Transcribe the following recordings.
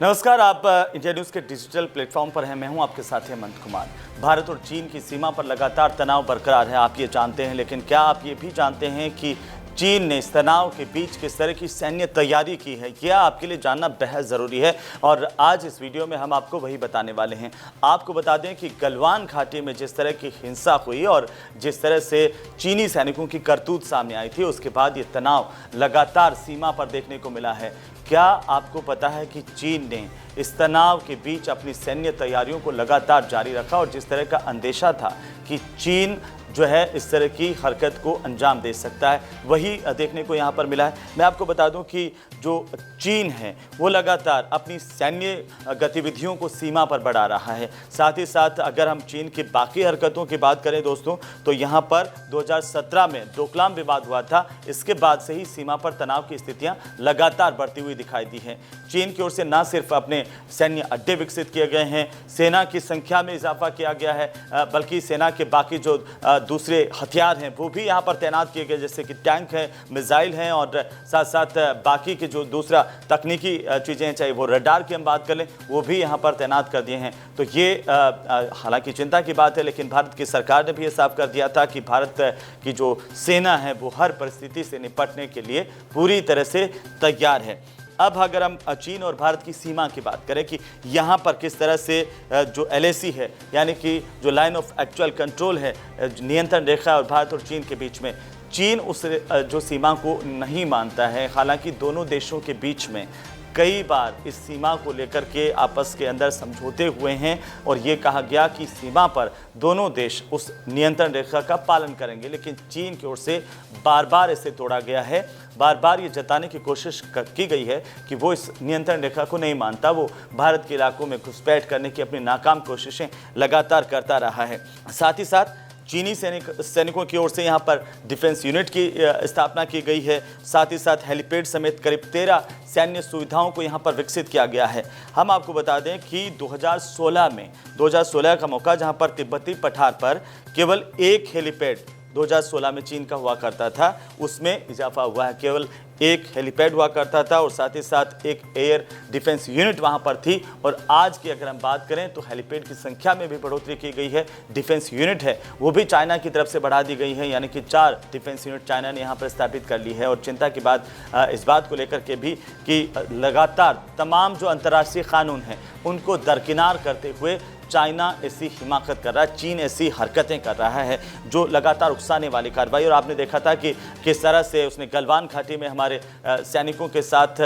नमस्कार, आप India news के डिजिटल प्लेटफॉर्म पर हैं। मैं हूं आपके साथी हेमंत कुमार। भारत और चीन की सीमा पर लगातार तनाव बरकरार है, आप ये जानते हैं। लेकिन क्या आप ये भी जानते हैं कि चीन ने इस तनाव के बीच किस तरह की सैन्य तैयारी की है? यह आपके लिए जानना बेहद ज़रूरी है और आज इस वीडियो में हम आपको वही बताने वाले हैं। आपको बता दें कि गलवान घाटी में जिस तरह की हिंसा हुई और जिस तरह से चीनी सैनिकों की करतूत सामने आई थी, उसके बाद ये तनाव लगातार सीमा पर देखने को मिला है। क्या आपको पता है कि चीन ने इस तनाव के बीच अपनी सैन्य तैयारियों को लगातार जारी रखा और जिस तरह का अंदेशा था कि चीन जो है इस तरह की हरकत को अंजाम दे सकता है, वही देखने को यहाँ पर मिला है। मैं आपको बता दूं कि जो चीन है वो लगातार अपनी सैन्य गतिविधियों को सीमा पर बढ़ा रहा है। साथ ही साथ अगर हम चीन की बाकी हरकतों की बात करें दोस्तों, तो यहाँ पर 2017 में डोकलाम विवाद हुआ था। इसके बाद से ही सीमा पर तनाव की स्थितियाँ लगातार बढ़ती हुई दिखाई दी हैं। चीन की ओर से न सिर्फ अपने सैन्य अड्डे विकसित किए गए हैं, सेना की संख्या में इजाफा किया गया है, बल्कि सेना के बाकी जो दूसरे हथियार हैं वो भी यहाँ पर तैनात किए गए, जैसे कि टैंक हैं, मिसाइल हैं और साथ साथ बाकी के जो दूसरा तकनीकी चीज़ें हैं, चाहे वो रडार की हम बात कर लें, वो भी यहाँ पर तैनात कर दिए हैं। तो ये हालांकि चिंता की बात है, लेकिन भारत की सरकार ने भी ये साफ कर दिया था कि भारत की जो सेना है वो हर परिस्थिति से निपटने के लिए पूरी तरह से तैयार है। अब अगर हम चीन और भारत की सीमा की बात करें कि यहाँ पर किस तरह से जो LAC है, यानी कि जो लाइन ऑफ एक्चुअल कंट्रोल है, नियंत्रण रेखा और भारत और चीन के बीच में, चीन उस जो सीमा को नहीं मानता है। हालांकि दोनों देशों के बीच में कई बार इस सीमा को लेकर के आपस के अंदर समझौते हुए हैं और ये कहा गया कि सीमा पर दोनों देश उस नियंत्रण रेखा का पालन करेंगे, लेकिन चीन की ओर से बार बार इसे तोड़ा गया है। बार बार ये जताने की कोशिश की गई है कि वो इस नियंत्रण रेखा को नहीं मानता, वो भारत के इलाकों में घुसपैठ करने की अपनी नाकाम कोशिशें लगातार करता रहा है। साथ ही साथ चीनी सैनिकों की ओर से यहाँ पर डिफेंस यूनिट की स्थापना की गई है। साथ ही साथ हेलीपैड समेत करीब 13 सैन्य सुविधाओं को यहाँ पर विकसित किया गया है। हम आपको बता दें कि 2016 का मौका, जहाँ पर तिब्बती पठार पर केवल एक हेलीपैड 2016 में चीन का हुआ करता था, उसमें इजाफा हुआ है। केवल एक हेलीपैड हुआ करता था और साथ ही साथ एक एयर डिफेंस यूनिट वहां पर थी। और आज की अगर हम बात करें तो हेलीपैड की संख्या में भी बढ़ोतरी की गई है। डिफेंस यूनिट है वो भी चाइना की तरफ से बढ़ा दी गई है, यानी कि 4 डिफेंस यूनिट चाइना ने यहाँ पर स्थापित कर ली है। और चिंता की बात इस बात को लेकर के भी कि लगातार तमाम जो अंतर्राष्ट्रीय कानून हैं उनको दरकिनार करते हुए चाइना ऐसी हिमाकत कर रहा है, चीन ऐसी हरकतें कर रहा है जो लगातार उकसाने वाली कार्रवाई। और आपने देखा था कि किस तरह से उसने गलवान घाटी में हमारे सैनिकों के साथ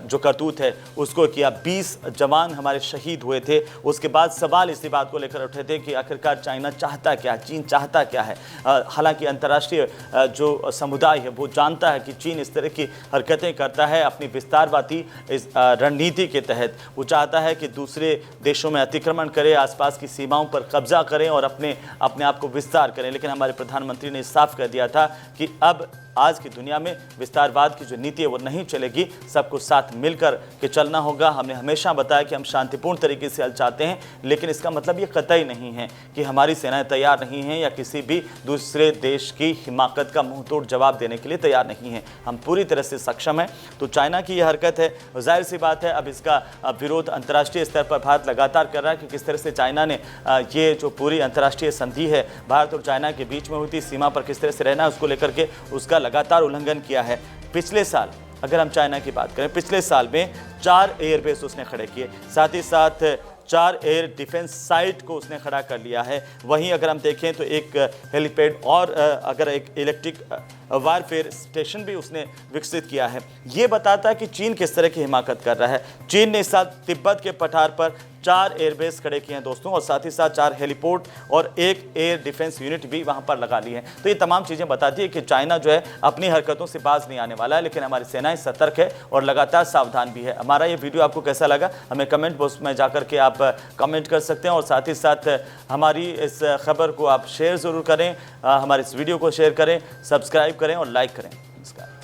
जो करतूत है उसको किया। 20 जवान हमारे शहीद हुए थे। उसके बाद सवाल इसी बात को लेकर उठे थे कि आखिरकार चाइना चाहता क्या है, चीन चाहता क्या है। हालांकि अंतर्राष्ट्रीय जो समुदाय है वो जानता है कि चीन इस तरह की हरकतें करता है अपनी विस्तारवादी इस रणनीति के तहत। वो चाहता है कि दूसरे देशों में अतिक्रमण करे, आसपास की सीमाओं पर कब्जा करें और अपने आप को विस्तार करें। लेकिन हमारे प्रधानमंत्री ने साफ कर दिया था कि अब आज की दुनिया में विस्तारवाद की जो नीति है वो नहीं चलेगी, सबको साथ मिलकर के चलना होगा। हमने हमेशा बताया कि हम शांतिपूर्ण तरीके से हल चाहते हैं, लेकिन इसका मतलब ये कतई नहीं है कि हमारी सेनाएं तैयार नहीं हैं या किसी भी दूसरे देश की हिमाकत का मुंहतोड़ जवाब देने के लिए तैयार नहीं है। हम पूरी तरह से सक्षम हैं। तो चाइना की यह हरकत है, जाहिर सी बात है अब इसका विरोध अंतर्राष्ट्रीय स्तर पर भारत लगातार कर रहा है कि किस तरह से चाइना ने ये जो पूरी अंतर्राष्ट्रीय संधि है भारत और चाइना के बीच में हुई थी, सीमा पर किस तरह से रहना है उसको लेकर के उसका लगातार उल्लंघन किया है। पिछले साल अगर हम चाइना की बात करें, पिछले साल में 4 एयरबेस उसने खड़े किए, साथ ही साथ 4 एयर डिफेंस साइट को उसने खड़ा कर लिया है। वहीं अगर हम देखें तो एक हेलीपैड और अगर एक इलेक्ट्रिक वारफेयर स्टेशन भी उसने विकसित किया है। ये बताता है कि चीन किस तरह की हिमाकत कर रहा है। चीन ने इस साल तिब्बत के पठार पर 4 एयरबेस खड़े किए हैं दोस्तों, और साथ ही साथ 4 हेलीपोर्ट और एक एयर डिफेंस यूनिट भी वहां पर लगा ली है। तो ये तमाम चीज़ें बताती है कि चाइना जो है अपनी हरकतों से बाज नहीं आने वाला है, लेकिन हमारी सेनाएं सतर्क है और लगातार सावधान भी है। हमारा ये वीडियो आपको कैसा लगा हमें कमेंट बॉक्स में जाकर के आप कमेंट कर सकते हैं और साथ ही साथ हमारी इस खबर को आप शेयर ज़रूर करें, हमारे इस वीडियो को शेयर करें, सब्सक्राइब करें और लाइक करें। नमस्कार।